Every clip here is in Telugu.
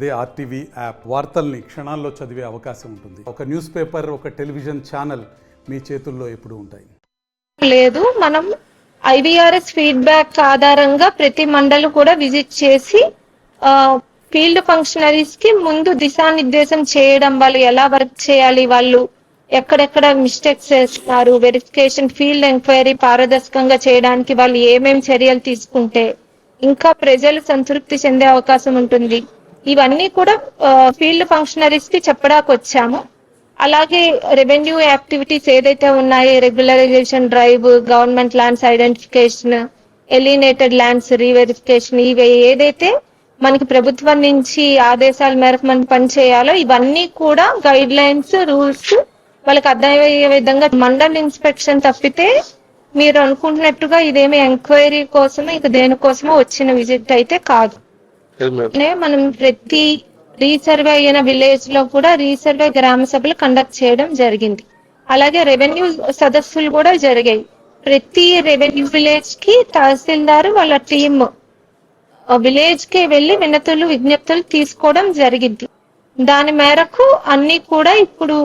అదే ఆర్టీవీ యాప్ వార్తల్ని క్షణాల్లో చదివే అవకాశం ఉంటుంది. ఒక న్యూస్ పేపర్, ఒక టెలివిజన్ ఛానల్ మీ చేతుల్లో ఎప్పుడూ ఉంటాయి. లేదు, మనం ఐవీఆర్ఎస్ ఫీడ్బ్యాక్ ఆధారంగా ప్రతి మండలి కూడా విజిట్ చేసి ఫీల్డ్ ఫంక్షనరీస్ కి ముందు దిశానిర్దేశం చేయడం, వాళ్ళు ఎలా వర్క్ చేయాలి, వాళ్ళు ఎక్కడెక్కడ మిస్టేక్స్ చేస్తున్నారు, వెరిఫికేషన్, ఫీల్డ్ ఎంక్వైరీ పారదర్శకంగా చేయడానికి వాళ్ళు ఏమేమి చర్యలు తీసుకుంటే ఇంకా ప్రజలు సంతృప్తి చెందే అవకాశం ఉంటుంది. ఇవన్నీ కూడా ఫీల్డ్ ఫంక్షనరీస్ కి చెప్పడానికి వచ్చాము. అలాగే రెవెన్యూ యాక్టివిటీస్ ఏదైతే ఉన్నాయో, regularisation drive, government lands identification, alienated lands reverification, ఇవి ఏదైతే మనకి ప్రభుత్వం నుంచి ఆదేశాల మేరకు మనం పని చేయాలో ఇవన్నీ కూడా గైడ్ లైన్స్, రూల్స్ వాళ్ళకి అర్థమయ్యే విధంగా మండల్ ఇన్స్పెక్షన్ తప్పితే మీరు అనుకుంటున్నట్టుగా ఇదేమి ఎంక్వైరీ కోసమో ఇక దేనికోసమో వచ్చిన విజిట్ అయితే కాదు. మనం ప్రతి రీసర్వే అయిన విలేజ్ లో కూడా రీసర్వే గ్రామ సభలు కండక్ట్ చేయడం జరిగింది. అలాగే రెవెన్యూ సదస్సులు కూడా జరిగాయి. ప్రతి రెవెన్యూ విలేజ్ కి తహసీల్దార్ వాళ్ళ టీమ్ విలేజ్ కి వెళ్లి వినతులు, విజ్ఞప్తులు తీసుకోవడం జరిగింది. దాని మేరకు అన్ని కూడా ఇప్పుడు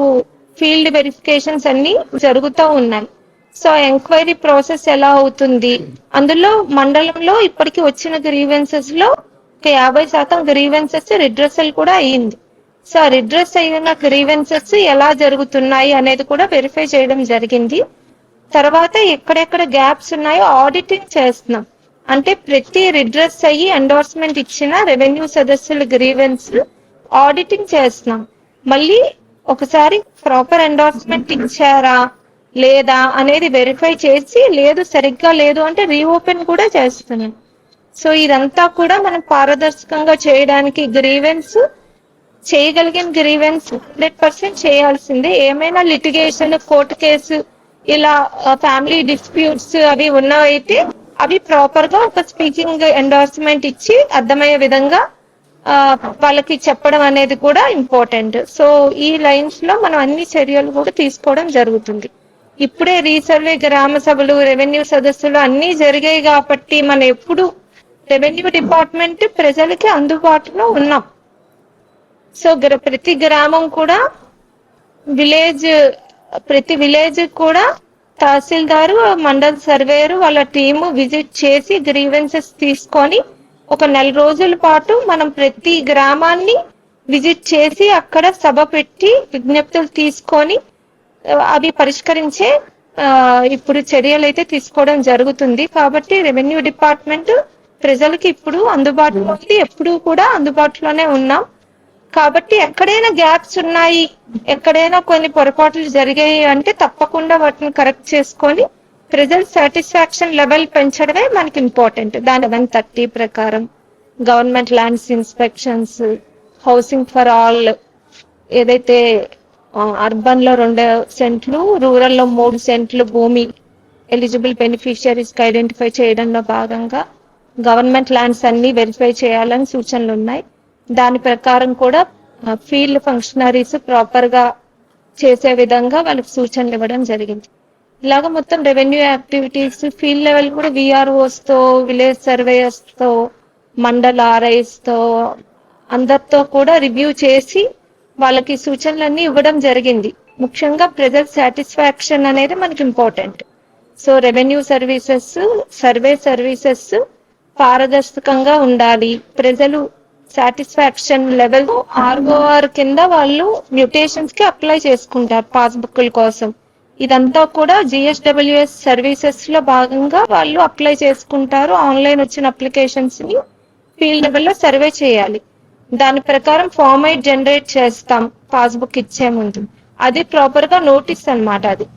ఫీల్డ్ వెరిఫికేషన్స్ అన్ని జరుగుతూ ఉన్నాయి. సో ఎంక్వైరీ ప్రాసెస్ ఎలా అవుతుంది, అందులో మండలంలో ఇప్పటికి వచ్చిన గ్రీవెన్సెస్ లో 50% గ్రీవెన్సెస్ రిడ్రెసల్ కూడా అయ్యింది. సో రిడ్రెస్ అయిన గ్రీవెన్సెస్ ఎలా జరుగుతున్నాయి అనేది కూడా వెరిఫై చేయడం జరిగింది. తర్వాత ఎక్కడెక్కడ గ్యాప్స్ ఉన్నాయో ఆడిటింగ్ చేస్తున్నాం. అంటే ప్రతి రిడ్రెస్ అయ్యి ఎండోర్స్మెంట్ ఇచ్చిన రెవెన్యూ సదస్సుల గ్రీవెన్స్ ఆడిటింగ్ చేస్తున్నాం. మళ్ళీ ఒకసారి ప్రాపర్ ఎండోర్స్మెంట్ ఇచ్చారా లేదా అనేది వెరిఫై చేసి, లేదు సరిగ్గా లేదు అంటే రీఓపెన్ కూడా చేస్తున్నాం. సో ఇదంతా కూడా మనం పారదర్శకంగా చేయడానికి గ్రీవెన్స్ చేయగలిగిన గ్రీవెన్స్ 100% చేయాల్సిందే. ఏమైనా లిటిగేషన్, కోర్టు కేసు, ఇలా ఫ్యామిలీ డిస్ప్యూట్స్ అవి ఉన్నవైతే అవి ప్రాపర్ గా ఒక స్పీకింగ్ ఎండోర్స్మెంట్ ఇచ్చి అర్థమయ్యే విధంగా వాళ్ళకి చెప్పడం అనేది కూడా ఇంపార్టెంట్. సో ఈ లైన్స్ లో మనం అన్ని చర్యలు కూడా తీసుకోవడం జరుగుతుంది. ఇప్పుడే రీసర్వే గ్రామ సభలు, రెవెన్యూ సదస్సులు అన్ని జరిగాయి కాబట్టి మనం ఎప్పుడు రెవెన్యూ డిపార్ట్మెంట్ ప్రజలకి అందుబాటులో ఉన్నాం. సో ప్రతి గ్రామం కూడా ప్రతి విలేజ్ కూడా తహసీల్దారు, మండల్ సర్వేయర్ వాళ్ళ టీము విజిట్ చేసి గ్రీవెన్సెస్ తీసుకొని ఒక 4 రోజుల పాటు మనం ప్రతి గ్రామాన్ని విజిట్ చేసి అక్కడ సభ పెట్టి విజ్ఞప్తులు తీసుకొని అవి పరిష్కరించే ఇప్పుడు చర్యలు అయితే తీసుకోవడం జరుగుతుంది. కాబట్టి రెవెన్యూ డిపార్ట్మెంట్ ప్రజలకి ఇప్పుడు అందుబాటులో ఉంది, ఎప్పుడు కూడా అందుబాటులోనే ఉన్నాం. కాబట్టి ఎక్కడైనా గ్యాప్స్ ఉన్నాయి, ఎక్కడైనా కొన్ని పొరపాట్లు జరిగాయి అంటే తప్పకుండా వాటిని కరెక్ట్ చేసుకొని ప్రజల సాటిస్ఫాక్షన్ లెవెల్ పెంచడమే మనకి ఇంపార్టెంట్. దాని 130 ప్రకారం government lands inspections, housing for all, ఏదైతే అర్బన్ లో 2 సెంట్లు, రూరల్ లో 3 సెంట్లు భూమి ఎలిజిబుల్ బెనిఫిషియరీస్ కి ఐడెంటిఫై చేయడంలో భాగంగా గవర్నమెంట్ ల్యాండ్స్ అన్ని వెరిఫై చేయాలని సూచనలు ఉన్నాయి. దాని ప్రకారం కూడా ఫీల్డ్ ఫంక్షనరీస్ ప్రాపర్ గా చేసే విధంగా వాళ్ళకి సూచనలు ఇవ్వడం జరిగింది. ఇలాగ మొత్తం రెవెన్యూ యాక్టివిటీస్ ఫీల్డ్ లెవెల్ కూడా విఆర్ఓస్ తో, విలేజ్ సర్వేయర్స్ తో, మండల్ ఆర్ఐస్ తో అందరితో కూడా రివ్యూ చేసి వాళ్ళకి సూచనలన్నీ ఇవ్వడం జరిగింది. ముఖ్యంగా ప్రజల సాటిస్ఫాక్షన్ అనేది మనకి important. So revenue services, survey services పారదర్శకంగా ఉండాలి. ప్రజలు సాటిస్ఫాక్షన్ లెవెల్ ఆర్ఓఆర్ కింద వాళ్ళు మ్యూటేషన్స్ కి అప్లై చేసుకుంటారు పాస్బుక్ల కోసం. ఇదంతా కూడా జిఎస్డబ్ల్యూఎస్ సర్వీసెస్ లో భాగంగా వాళ్ళు అప్లై చేసుకుంటారు. ఆన్లైన్ వచ్చిన అప్లికేషన్స్ ని ఫీల్డ్ లెవెల్ లో సర్వే చేయాలి. దాని ప్రకారం ఫార్మైట్ జనరేట్ చేస్తాం పాస్బుక్ ఇచ్చే ముందు. అది ప్రాపర్ గా నోటీస్ అన్నమాట. అది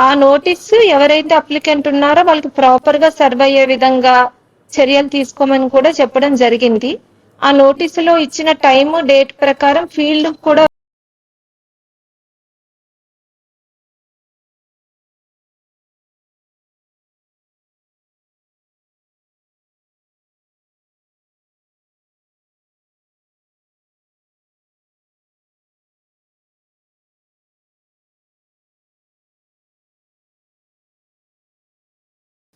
ఆ నోటీస్ ఎవరైతే అప్లికెంట్ ఉన్నారో వాళ్ళకి ప్రాపర్ గా సర్వ్ అయ్యే విధంగా చర్యలు తీసుకోమని కూడా చెప్పడం జరిగింది. ఆ నోటీసులో ఇచ్చిన టైం, డేట్ ప్రకారం ఫీల్డ్ కూడా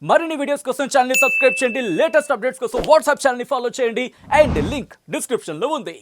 మరిన్ని వీడియోస్ కోసం ఛానల్ ని సబ్స్క్రైబ్ చేయండి. లేటెస్ట్ అప్డేట్స్ కోసం వాట్సాప్ ఛానల్ ని ఫాలో చేయండి. అండ్ లింక్ డిస్క్రిప్షన్ లో ఉంది.